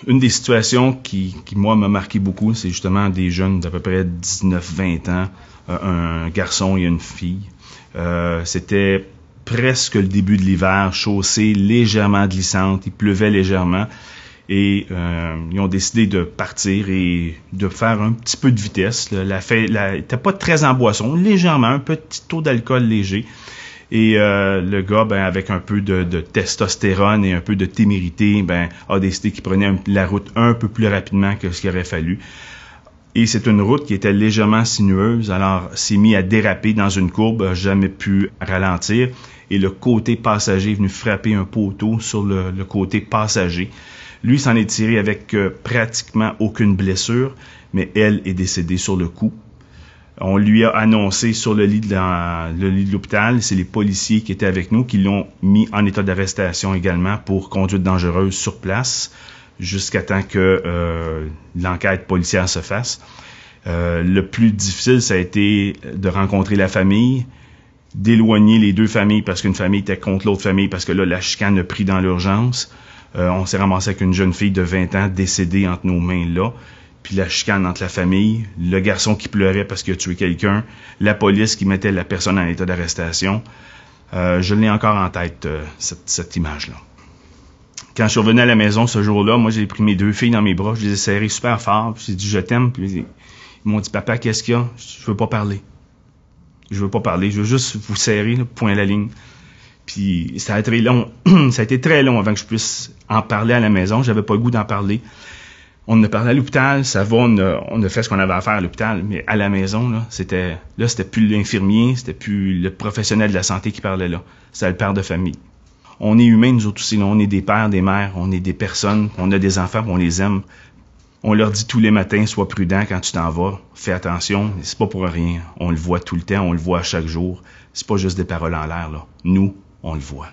Une des situations qui moi, m'a marqué beaucoup, c'est justement des jeunes d'à peu près 19-20 ans, un garçon et une fille. C'était presque le début de l'hiver, chaussée légèrement glissante, il pleuvait légèrement, et ils ont décidé de partir et de faire un petit peu de vitesse. Elle était pas très en boisson, légèrement, un petit taux d'alcool léger. Et le gars, avec un peu de testostérone et un peu de témérité, a décidé qu'il prenait la route un peu plus rapidement que ce qu'il aurait fallu. Et c'est une route qui était légèrement sinueuse, alors s'est mis à déraper dans une courbe, n'a jamais pu ralentir. Et le côté passager est venu frapper un poteau sur le côté passager. Lui s'en est tiré avec pratiquement aucune blessure, mais elle est décédée sur le coup. On lui a annoncé sur le lit de l'hôpital, c'est les policiers qui étaient avec nous qui l'ont mis en état d'arrestation également pour conduite dangereuse sur place jusqu'à temps que l'enquête policière se fasse. Le plus difficile, ça a été de rencontrer la famille, d'éloigner les deux familles parce qu'une famille était contre l'autre famille parce que là, la chicane a pris dans l'urgence. On s'est ramassé avec une jeune fille de 20 ans décédée entre nos mains là. Puis la chicane entre la famille, le garçon qui pleurait parce qu'il a tué quelqu'un, la police qui mettait la personne en état d'arrestation. Je l'ai encore en tête, cette image-là. Quand je suis revenu à la maison ce jour-là, moi j'ai pris mes deux filles dans mes bras, je les ai serrées super fort, puis j'ai dit « je t'aime », puis ils m'ont dit « papa, qu'est-ce qu'il y a? Je veux pas parler. Je veux pas parler, je veux juste vous serrer, là, point à la ligne ». Puis ça a été long, ça a été très long avant que je puisse en parler à la maison, j'avais pas le goût d'en parler. On en a parlé à l'hôpital, ça va, on a fait ce qu'on avait à faire à l'hôpital, mais à la maison, c'était plus l'infirmier, c'était plus le professionnel de la santé qui parlait là, c'était le père de famille. On est humains, nous autres aussi, là, on est des pères, des mères, on est des personnes, on a des enfants, on les aime. On leur dit tous les matins, sois prudent quand tu t'en vas, fais attention, c'est pas pour rien, on le voit tout le temps, on le voit à chaque jour, c'est pas juste des paroles en l'air, là. Nous, on le voit.